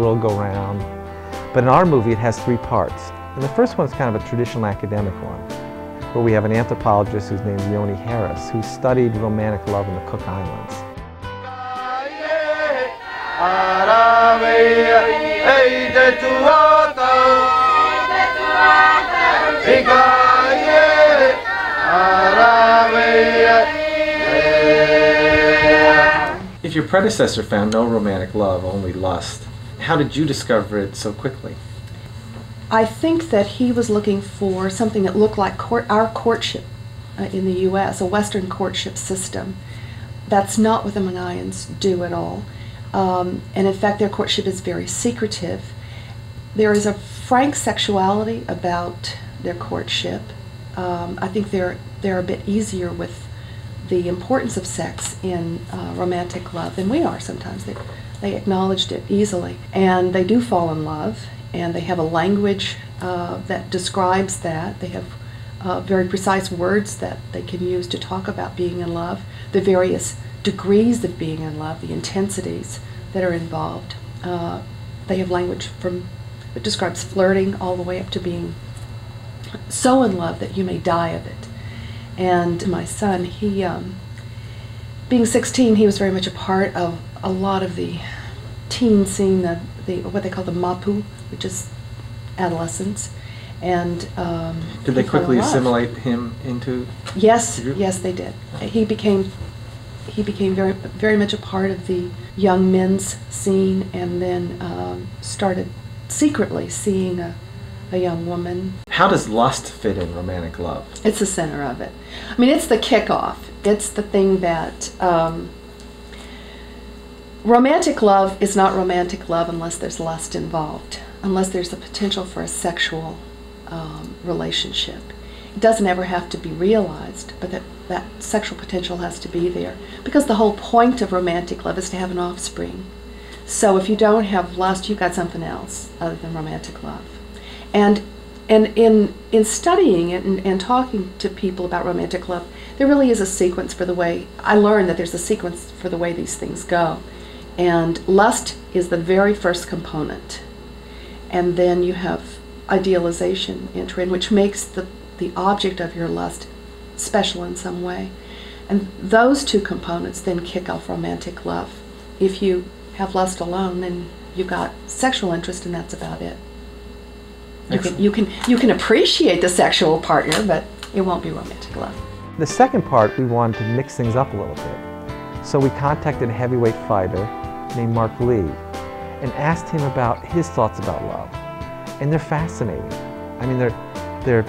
world go round. But in our movie, it has three parts. And the first one is kind of a traditional academic one, where we have an anthropologist who's named Yonie Harris, who studied romantic love in the Cook Islands. If your predecessor found no romantic love, only lust, how did you discover it so quickly? I think that he was looking for something that looked like our courtship in the U.S., a Western courtship system. That's not what the Mangaians do at all. And in fact, their courtship is very secretive. There is a frank sexuality about their courtship. I think they're a bit easier with the importance of sex in romantic love than we are sometimes. They acknowledged it easily. And they do fall in love, and they have a language that describes that. They have very precise words that they can use to talk about being in love, the various degrees of being in love, the intensities that are involved. They have language that describes flirting all the way up to being so in love that you may die of it. And my son, he, being 16, he was very much a part of a lot of the teen scene, what they call the mapu, which is adolescence. And did they quickly assimilate him into? Yes, yes, they did. He became very, very much a part of the young men's scene, and then started secretly seeing a young woman. How does lust fit in romantic love? It's the center of it. I mean, it's the kickoff. It's the thing that romantic love is not romantic love unless there's lust involved, unless there's the potential for a sexual relationship. It doesn't ever have to be realized, but that sexual potential has to be there, because the whole point of romantic love is to have an offspring. So if you don't have lust, you've got something else other than romantic love. And in studying it and talking to people about romantic love, there really is a sequence for the way, I learned that there's a sequence for the way these things go. And lust is the very first component. And then you have idealization enter in, which makes the object of your lust special in some way. And those two components then kick off romantic love. If you have lust alone, then you've got sexual interest, and that's about it. You can appreciate the sexual partner, but it won't be romantic love. The second part, we wanted to mix things up a little bit. So we contacted a heavyweight fighter named Mark Lee and asked him about his thoughts about love. And they're fascinating. I mean, they're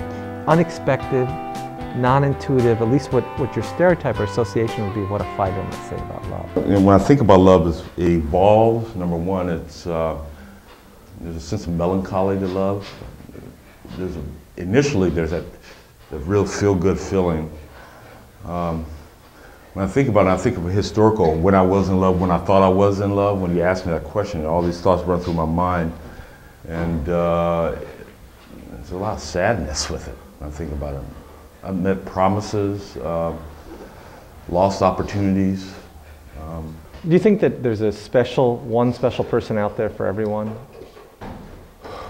unexpected, non-intuitive, at least what your stereotype or association would be of what a fighter might say about love. And when I think about love, it evolves. Number one, there's a sense of melancholy to love. Initially, there's that real feel-good feeling. When I think about it, I think of a historical, when I was in love, when I thought I was in love. When you ask me that question, all these thoughts run through my mind. And there's a lot of sadness with it when I think about it. Unmet promises, lost opportunities. Do you think that there's one special person out there for everyone?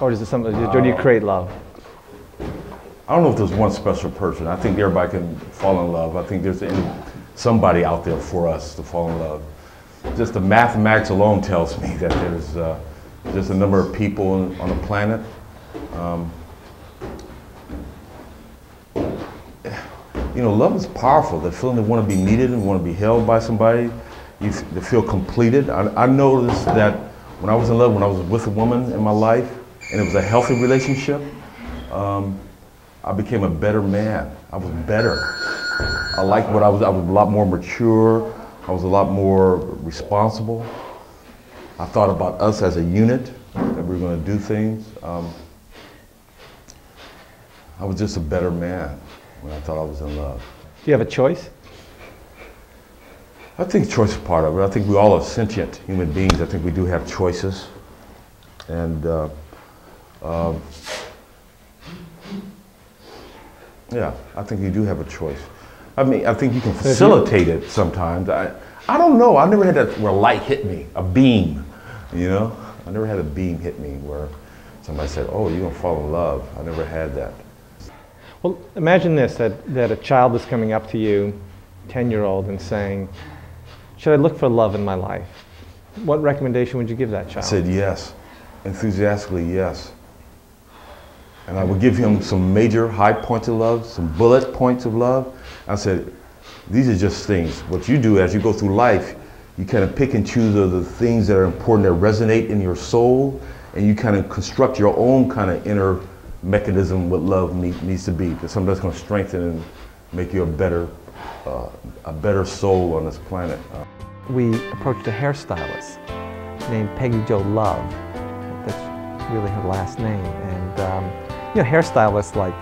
Or is it something, or do you create love? I don't know if there's one special person. I think everybody can fall in love. I think there's somebody out there for us to fall in love. Just the mathematics alone tells me that there's a number of people on the planet. You know, love is powerful. The feeling of want to be needed and want to be held by somebody, to feel completed. I noticed that when I was in love, when I was with a woman in my life, and it was a healthy relationship, I became a better man. I was better. I liked what I was a lot more mature. I was a lot more responsible. I thought about us as a unit, that we were going to do things. I was just a better man when I thought I was in love. Do you have a choice? I think choice is part of it. I think we all are sentient human beings. I think we do have choices. And yeah, I think you do have a choice. I mean, I think you can facilitate it sometimes. I don't know. I never had that where light hit me, a beam, you know? I never had a beam hit me where somebody said, oh, you're gonna fall in love. I never had that. Well, imagine this, that a child is coming up to you, 10-year-old, and saying, should I look for love in my life? What recommendation would you give that child? I said yes, enthusiastically yes. And I would give him some major high points of love, some bullet points of love. I said, these are just things. What you do as you go through life, you kind of pick and choose the things that are important, that resonate in your soul, and you kind of construct your own kind of inner mechanism what love needs to be. Because something that's going to strengthen and make you a better soul on this planet. We approached a hairstylist named Peggy Jo Love. That's really her last name. And you know, hairstylists like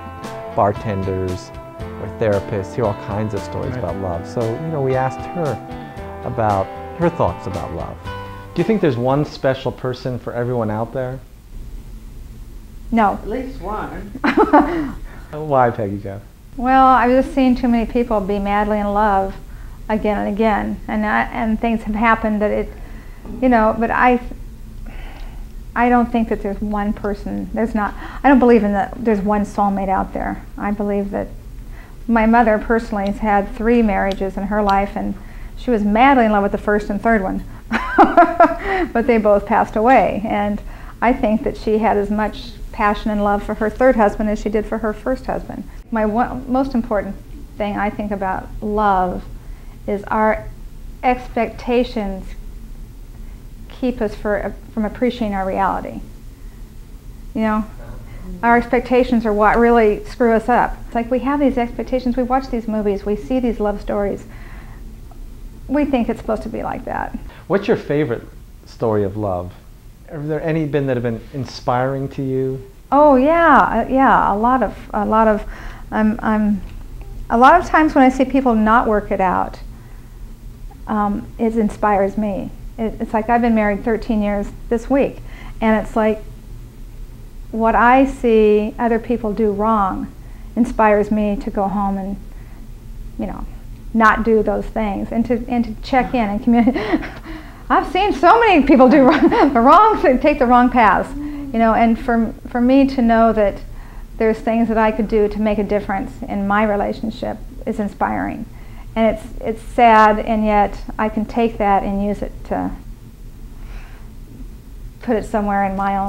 bartenders or therapists hear all kinds of stories about love. So you know, we asked her about her thoughts about love. Do you think there's one special person for everyone out there? No. At least one. Why, Peggy Jo? Well, I've just seen too many people be madly in love again and again, and things have happened that it, you know. But I don't think that there's one person. There's not. I don't believe in that. There's one soulmate out there. I believe that my mother personally has had 3 marriages in her life, and she was madly in love with the first and third one, but they both passed away. And I think that she had as much passion and love for her third husband as she did for her first husband. My most important thing I think about love is our expectations keep us from appreciating our reality. You know, our expectations are what really screw us up. It's like we have these expectations, we watch these movies, we see these love stories. We think it's supposed to be like that. What's your favorite story of love? Have there any been that have been inspiring to you? Oh yeah, yeah. A lot of times when I see people not work it out, it inspires me. It's like I've been married 13 years this week, and it's like what I see other people do wrong inspires me to go home and, you know, not do those things, and to check in and communicate. I've seen so many people do take the wrong paths, you know, and for me to know that there's things that I could do to make a difference in my relationship is inspiring. And it's sad, and yet I can take that and use it to put it somewhere in my own